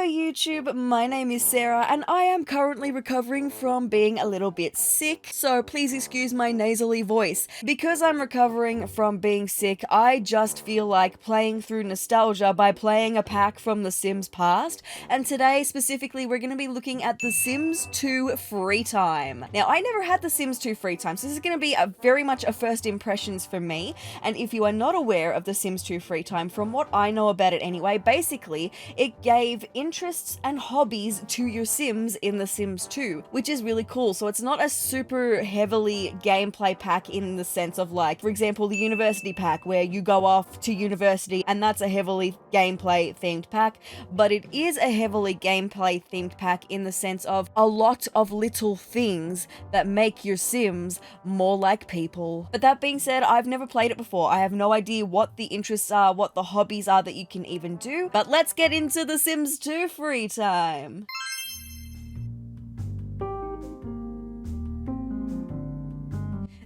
Hello YouTube, my name is Sarah and I am currently recovering from being a little bit sick, so please excuse my nasally voice. Because I'm recovering from being sick, I just feel like playing through nostalgia by playing a pack from The Sims past, and today specifically we're going to be looking at The Sims 2 FreeTime. Now I never had The Sims 2 FreeTime, so this is going to be very much a first impressions for me, and if you are not aware of The Sims 2 FreeTime, from what I know about it anyway, basically it gave interests and hobbies to your Sims in The Sims 2, which is really cool. So it's not a super heavily gameplay pack in the sense of, like, for example, the university pack where you go off to university and that's a heavily gameplay themed pack, but it is a heavily gameplay themed pack in the sense of a lot of little things that make your Sims more like people. But that being said, I've never played it before. I have no idea what the interests are, what the hobbies are that you can even do, but let's get into The Sims 2 FreeTime.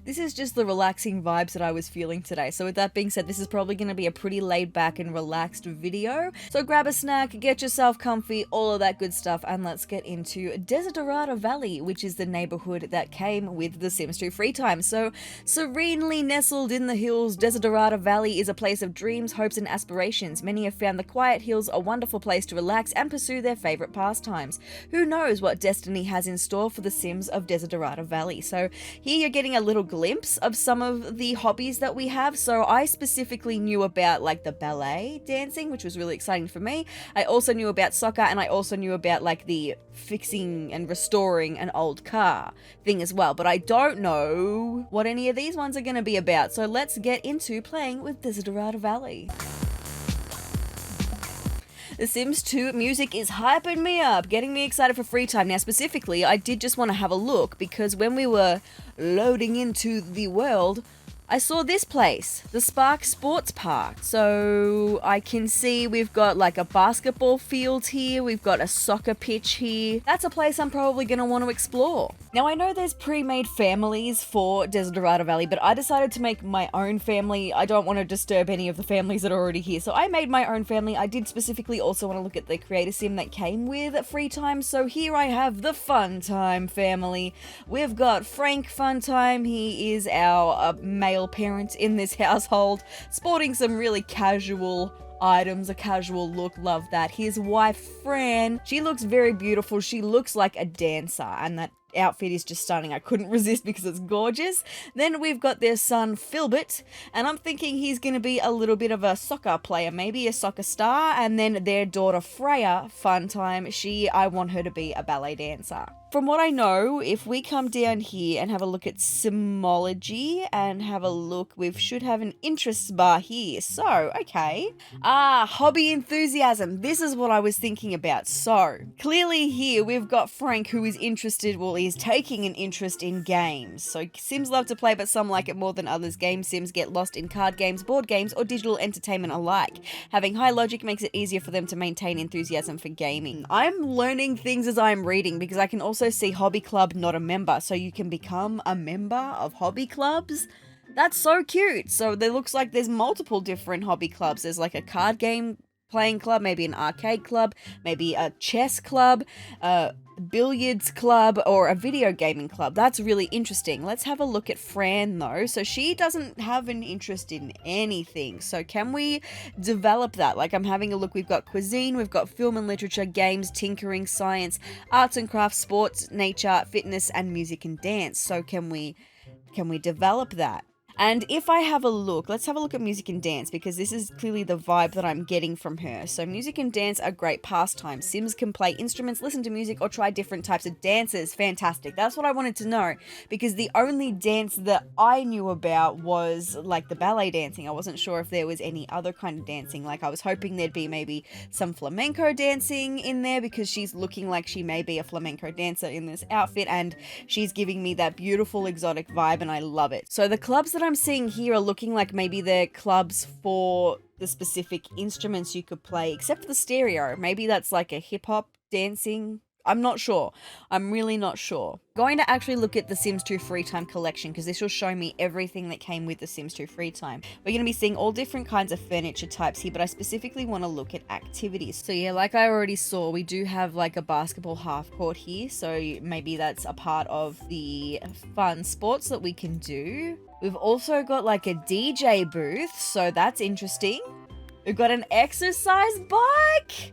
This is just the relaxing vibes that I was feeling today. So with that being said, this is probably going to be a pretty laid back and relaxed video. So grab a snack, get yourself comfy, all of that good stuff, and let's get into Desiderata Valley, which is the neighborhood that came with The Sims 2 FreeTime. So serenely nestled in the hills, Desiderata Valley is a place of dreams, hopes, and aspirations. Many have found the quiet hills a wonderful place to relax and pursue their favorite pastimes. Who knows what destiny has in store for the Sims of Desiderata Valley? So here you're getting a little glimpse of some of the hobbies that we have. So I specifically knew about like the ballet dancing, which was really exciting for me. I also knew about soccer, and I also knew about like the fixing and restoring an old car thing as well, but I don't know what any of these ones are going to be about. So let's get into playing with Desiderata Valley. The Sims 2 music is hyping me up, getting me excited for FreeTime. Now specifically, I did just want to have a look because when we were loading into the world, I saw this place, the Spark Sports Park. So I can see we've got like a basketball field here, we've got a soccer pitch here. That's a place I'm probably going to want to explore. Now I know there's pre-made families for Desiderata Valley, but I decided to make my own family. I don't want to disturb any of the families that are already here, so I made my own family. I did specifically also want to look at the creator sim that came with FreeTime, so here I have the Funtime family. We've got Frank Funtime. He is our male parent in this household, sporting some really casual items, a casual look, love that. His wife Fran, she looks very beautiful. She looks like a dancer, and that outfit is just stunning. I couldn't resist because it's gorgeous. Then we've got their son Philbert, and I'm thinking he's going to be a little bit of a soccer player, maybe a soccer star. And then their daughter Freya Funtime, I want her to be a ballet dancer. From what I know, if we come down here and have a look at Simology and have a look, we should have an interests bar here. So, okay. Hobby enthusiasm. This is what I was thinking about. So, clearly here we've got Frank, who is interested, well, he's taking an interest in games. So, Sims love to play, but some like it more than others. Game Sims get lost in card games, board games, or digital entertainment alike. Having high logic makes it easier for them to maintain enthusiasm for gaming. I'm learning things as I'm reading because I can also see hobby club, not a member, so you can become a member of hobby clubs. That's so cute. So there looks like there's multiple different hobby clubs. There's like a card game playing club, maybe an arcade club, maybe a chess club, a billiards club, or a video gaming club. That's really interesting. Let's have a look at Fran though. So she doesn't have an interest in anything. So can we develop that? Like, I'm having a look. We've got cuisine, we've got film and literature, games, tinkering, science, arts and crafts, sports, nature, fitness, and music and dance. So can we develop that? And if I have a look, let's have a look at music and dance, because this is clearly the vibe that I'm getting from her. So music and dance are great pastimes. Sims can play instruments, listen to music, or try different types of dances. Fantastic. That's what I wanted to know, because the only dance that I knew about was like the ballet dancing. I wasn't sure if there was any other kind of dancing. Like, I was hoping there'd be maybe some flamenco dancing in there, because she's looking like she may be a flamenco dancer in this outfit, and she's giving me that beautiful exotic vibe, and I love it. So the clubs that I'm seeing here are looking like maybe they're clubs for the specific instruments you could play, except for the stereo. Maybe that's like a hip-hop dancing. I'm not sure. I'm really not sure. Going to actually look at the Sims 2 FreeTime collection because this will show me everything that came with the Sims 2 FreeTime. We're going to be seeing all different kinds of furniture types here, but I specifically want to look at activities. So yeah, like I already saw, we do have like a basketball half court here. So maybe that's a part of the fun sports that we can do. We've also got like a DJ booth, so that's interesting. We've got an exercise bike.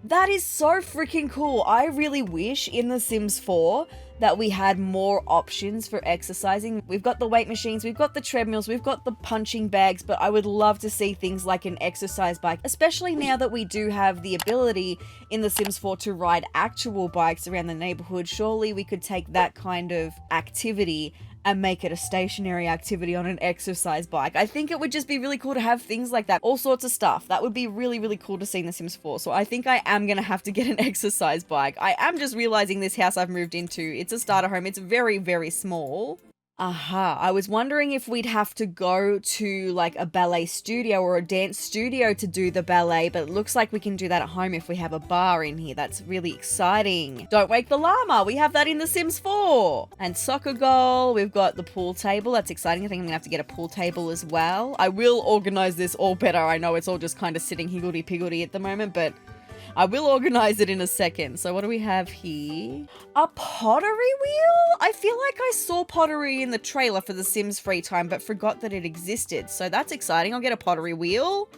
That is so freaking cool. I really wish in The Sims 4 that we had more options for exercising. We've got the weight machines, we've got the treadmills, we've got the punching bags, but I would love to see things like an exercise bike, especially now that we do have the ability in The Sims 4 to ride actual bikes around the neighborhood. Surely we could take that kind of activity and make it a stationary activity on an exercise bike. I think it would just be really cool to have things like that. All sorts of stuff. That would be really, really cool to see in The Sims 4. So I think I am going to have to get an exercise bike. I am just realizing this house I've moved into, it's a starter home. It's very, very small. Aha, I was wondering if we'd have to go to like a ballet studio or a dance studio to do the ballet, but it looks like we can do that at home if we have a bar in here. That's really exciting. Don't wake the llama. We have that in The Sims 4. And soccer goal. We've got the pool table. That's exciting. I think I'm gonna have to get a pool table as well. I will organize this all better. I know it's all just kind of sitting higgledy-piggledy at the moment, but I will organize it in a second. So what do we have here? A pottery wheel? I feel like I saw pottery in the trailer for The Sims FreeTime, but forgot that it existed. So that's exciting. I'll get a pottery wheel.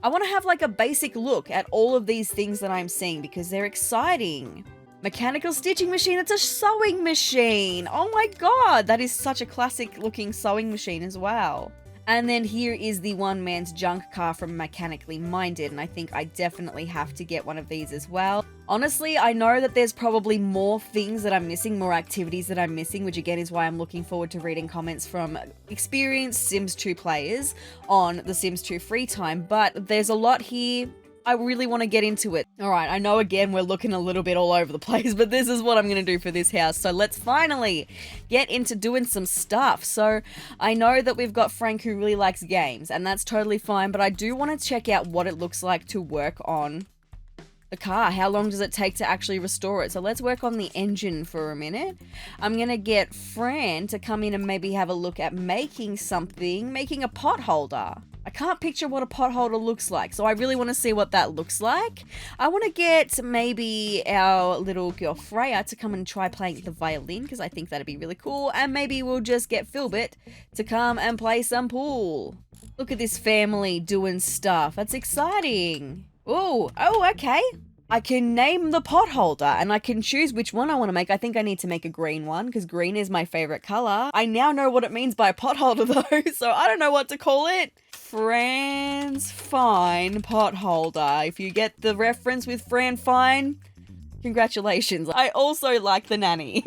I want to have like a basic look at all of these things that I'm seeing because they're exciting. Mechanical stitching machine. It's a sewing machine. Oh my God. That is such a classic looking sewing machine as well. And then here is the one man's junk car from Mechanically Minded, and I think I definitely have to get one of these as well. Honestly, I know that there's probably more things that I'm missing, more activities that I'm missing, which again is why I'm looking forward to reading comments from experienced Sims 2 players on the Sims 2 FreeTime, but there's a lot here. I really want to get into it. All right, I know again we're looking a little bit all over the place, but this is what I'm going to do for this house. So let's finally get into doing some stuff. So I know that we've got Frank who really likes games, and that's totally fine, but I do want to check out what it looks like to work on the car. How long does it take to actually restore it? So let's work on the engine for a minute. I'm going to get Fran to come in and maybe have a look at making something, making a pot holder. I can't picture what a pot holder looks like, so I really want to see what that looks like. I want to get maybe our little girl Freya to come and try playing the violin, because I think that'd be really cool, and maybe we'll just get Philbert to come and play some pool. Look at this family doing stuff. That's exciting. Oh, okay. I can name the pot holder and I can choose which one I want to make. I think I need to make a green one because green is my favorite color. I now know what it means by a pot holder though, so I don't know what to call it. Fran's Fine pot holder. If you get the reference with Fran Fine, congratulations. I also like the nanny.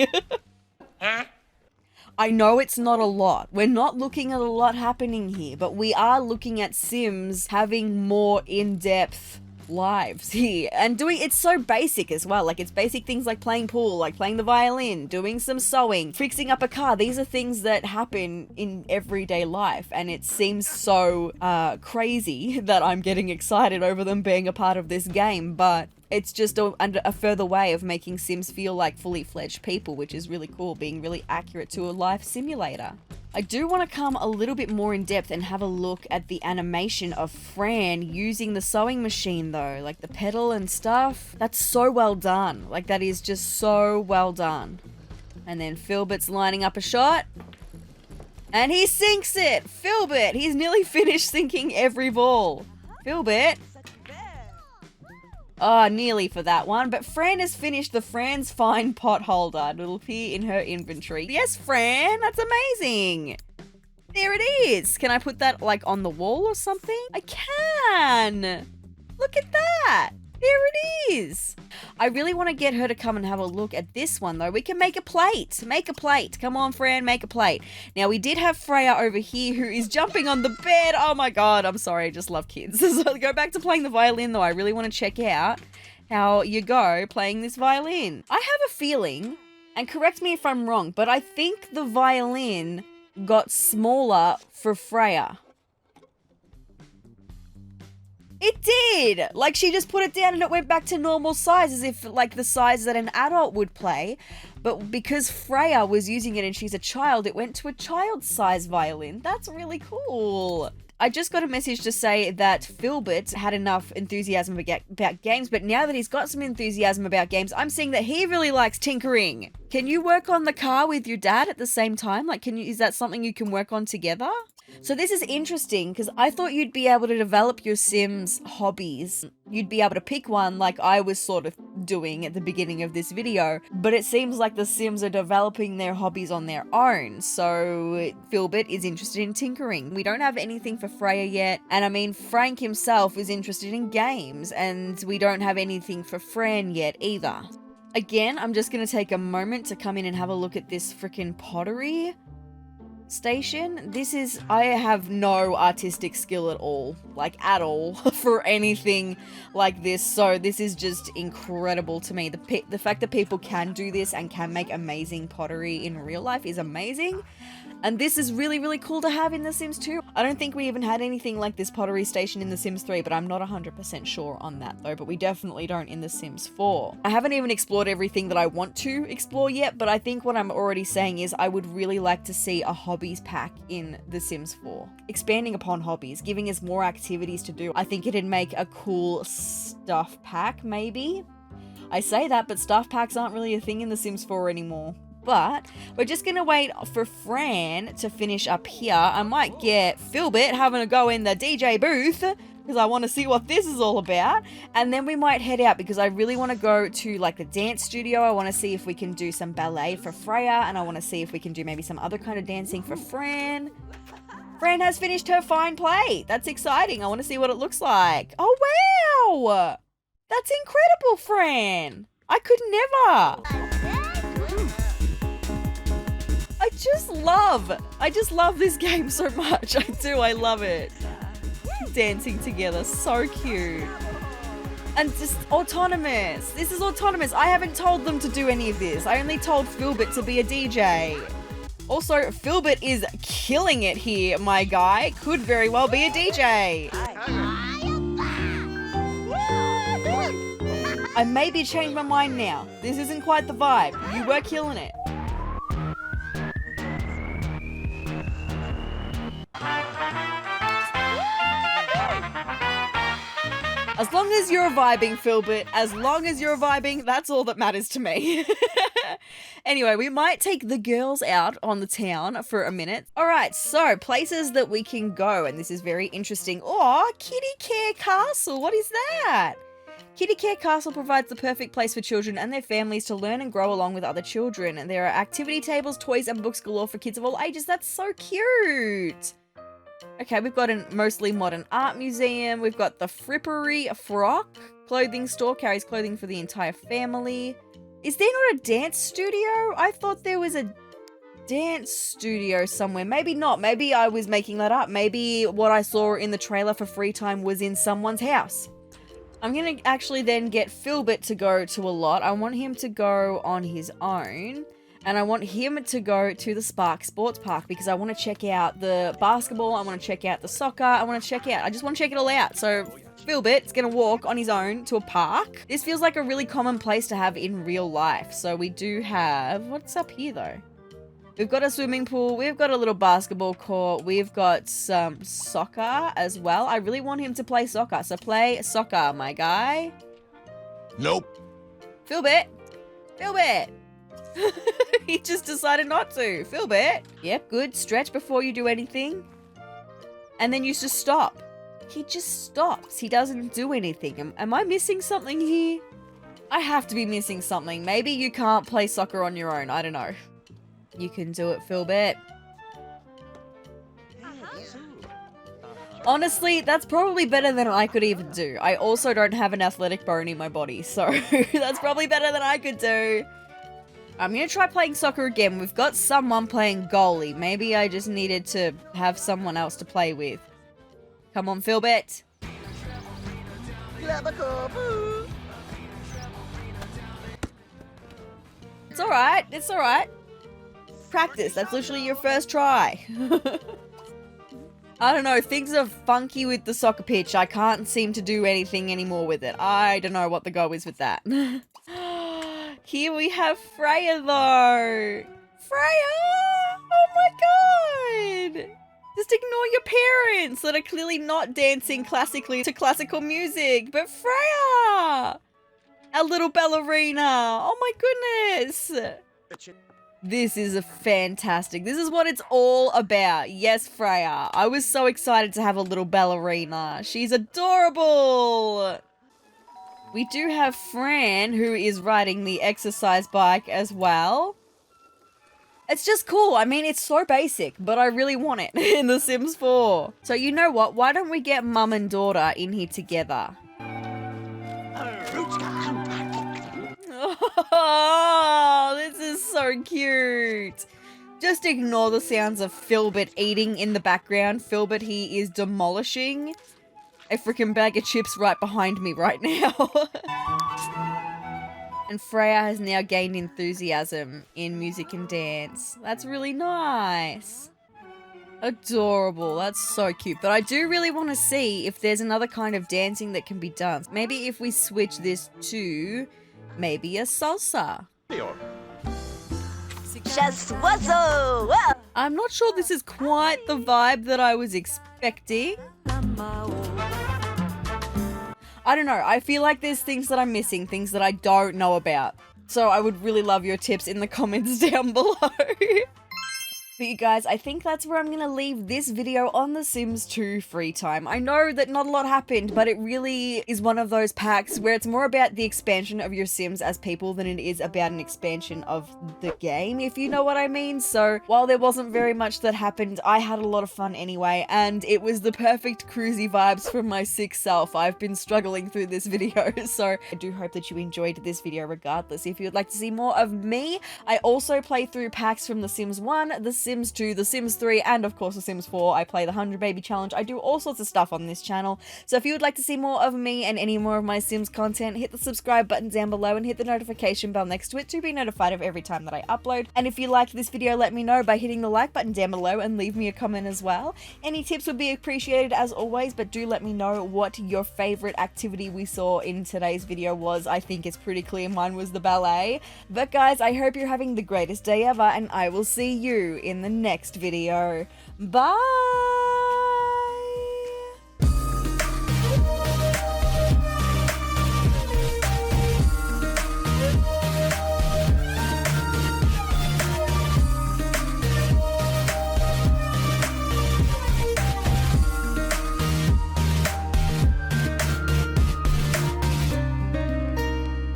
I know it's not a lot. We're not looking at a lot happening here, but we are looking at Sims having more in-depth lives here and doing it's so basic as well. Like it's basic things like playing pool, like playing the violin, doing some sewing, fixing up a car. These are things that happen in everyday life, and it seems so crazy that I'm getting excited over them being a part of this game, but it's just a further way of making Sims feel like fully fledged people, which is really cool, being really accurate to a life simulator. I do want to come a little bit more in depth and have a look at the animation of Fran using the sewing machine though, like the pedal and stuff. That's so well done. Like that is just so well done. And then Philbert's lining up a shot. And he sinks it! Philbert! He's nearly finished sinking every ball. Philbert! Oh, nearly for that one. But Fran has finished the Fran's Fine pot holder. It'll appear in her inventory. Yes, Fran, that's amazing. There it is. Can I put that like on the wall or something? I can. Look at that. There it is. I really want to get her to come and have a look at this one though. We can make a plate. Make a plate. Come on, Fran, make a plate. Now we did have Freya over here who is jumping on the bed. Oh my God, I'm sorry. I just love kids. So go back to playing the violin though. I really want to check out how you go playing this violin. I have a feeling, and correct me if I'm wrong, but I think the violin got smaller for Freya. It did! Like, she just put it down and it went back to normal size, as if, like, the size that an adult would play. But because Freya was using it and she's a child, it went to a child-size violin. That's really cool. I just got a message to say that Philbert had enough enthusiasm about games, but now that he's got some enthusiasm about games, I'm seeing that he really likes tinkering. Can you work on the car with your dad at the same time? Like, is that something you can work on together? So this is interesting because I thought you'd be able to develop your Sims hobbies. You'd be able to pick one like I was sort of doing at the beginning of this video, but it seems like the Sims are developing their hobbies on their own. So Philbert is interested in tinkering. We don't have anything for Freya yet. And I mean, Frank himself is interested in games, and we don't have anything for Fran yet either. Again, I'm just going to take a moment to come in and have a look at this freaking pottery station. I have no artistic skill at all, like at all, for anything like this, so this is just incredible to me. The fact that people can do this and can make amazing pottery in real life is amazing. And this is really, really cool to have in The Sims 2. I don't think we even had anything like this pottery station in The Sims 3, but I'm not 100% sure on that though, but we definitely don't in The Sims 4. I haven't even explored everything that I want to explore yet, but I think what I'm already saying is I would really like to see a hobbies pack in The Sims 4. Expanding upon hobbies, giving us more activities to do. I think it'd make a cool stuff pack, maybe? I say that, but stuff packs aren't really a thing in The Sims 4 anymore. But we're just going to wait for Fran to finish up here. I might get Philbert having a go in the DJ booth because I want to see what this is all about. And then we might head out because I really want to go to like the dance studio. I want to see if we can do some ballet for Freya, and I want to see if we can do maybe some other kind of dancing for Fran. Fran has finished her fine play. That's exciting. I want to see what it looks like. Oh, wow. That's incredible, Fran. I could never. I just love this game so much. I do, I love it. Dancing together, so cute. And just autonomous. This is autonomous. I haven't told them to do any of this. I only told Philbert to be a DJ. Also, Philbert is killing it here, my guy. Could very well be a DJ. I maybe changed my mind now. This isn't quite the vibe. You were killing it. As long as you're vibing, Philbert, as long as you're vibing, that's all that matters to me. Anyway, we might take the girls out on the town for a minute. All right, so places that we can go, and this is very interesting. Oh, Kitty Care Castle, what is that? Kitty Care Castle provides the perfect place for children and their families to learn and grow along with other children. And there are activity tables, toys, and books galore for kids of all ages. That's so cute. Okay, we've got a mostly modern art museum. We've got the Frippery Frock clothing store, carries clothing for the entire family. Is there not a dance studio? I thought there was a dance studio somewhere. Maybe not. Maybe I was making that up. Maybe what I saw in the trailer for FreeTime was in someone's house. I'm going to actually then get Philbert to go to a lot. I want him to go on his own. And I want him to go to the Spark Sports Park because I want to check out the basketball. I want to check out the soccer. I just want to check it all out. So Philbert's going to walk on his own to a park. This feels like a really common place to have in real life. So we do have, what's up here though? We've got a swimming pool. We've got a little basketball court. We've got some soccer as well. I really want him to play soccer. So play soccer, my guy. Nope. Philbert. He just decided not to. Philbert. Yep, good. Stretch before you do anything. And then you just stop. He just stops. He doesn't do anything. Am I missing something here? I have to be missing something. Maybe you can't play soccer on your own. I don't know. You can do it, Philbert. Honestly, that's probably better than I could even do. I also don't have an athletic bone in my body, so that's probably better than I could do. I'm going to try playing soccer again. We've got someone playing goalie. Maybe I just needed to have someone else to play with. Come on, Philbert. It's alright. It's alright. Practice. That's literally your first try. I don't know, things are funky with the soccer pitch. I can't seem to do anything anymore with it. I don't know what the go is with that. Here we have Freya though. Freya! Oh my god! Just ignore your parents that are clearly not dancing classically to classical music. But Freya! Our little ballerina. Oh my goodness. This is fantastic. This is what it's all about. Yes, Freya. I was so excited to have a little ballerina. She's adorable. We do have Fran, who is riding the exercise bike as well. It's just cool. I mean, it's so basic, but I really want it in The Sims 4. So you know what? Why don't we get mum and daughter in here together? Oh, this is so cute. Just ignore the sounds of Filbert eating in the background. Filbert, he is demolishing a freaking bag of chips right behind me right now. And Freya has now gained enthusiasm in music and dance. That's really nice. Adorable. That's so cute. But I do really want to see if there's another kind of dancing that can be done. Maybe if we switch this to maybe a salsa. I'm not sure this is quite the vibe that I was expecting. I don't know. I feel like there's things that I'm missing, things that I don't know about. So I would really love your tips in the comments down below. But you guys, I think that's where I'm going to leave this video on The Sims 2 free time. I know that not a lot happened, but it really is one of those packs where it's more about the expansion of your Sims as people than it is about an expansion of the game, if you know what I mean. So while there wasn't very much that happened, I had a lot of fun anyway, and it was the perfect cruisy vibes from my sick self. I've been struggling through this video, so I do hope that you enjoyed this video regardless. If you'd like to see more of me, I also play through packs from The Sims 1, The Sims 2, The Sims 3, and of course The Sims 4. I play the 100 Baby Challenge. I do all sorts of stuff on this channel. So if you would like to see more of me and any more of my Sims content, hit the subscribe button down below and hit the notification bell next to it to be notified of every time that I upload. And if you liked this video, let me know by hitting the like button down below and leave me a comment as well. Any tips would be appreciated as always, but do let me know what your favorite activity we saw in today's video was. I think it's pretty clear mine was the ballet. But guys, I hope you're having the greatest day ever, and I will see you in the next video. Bye!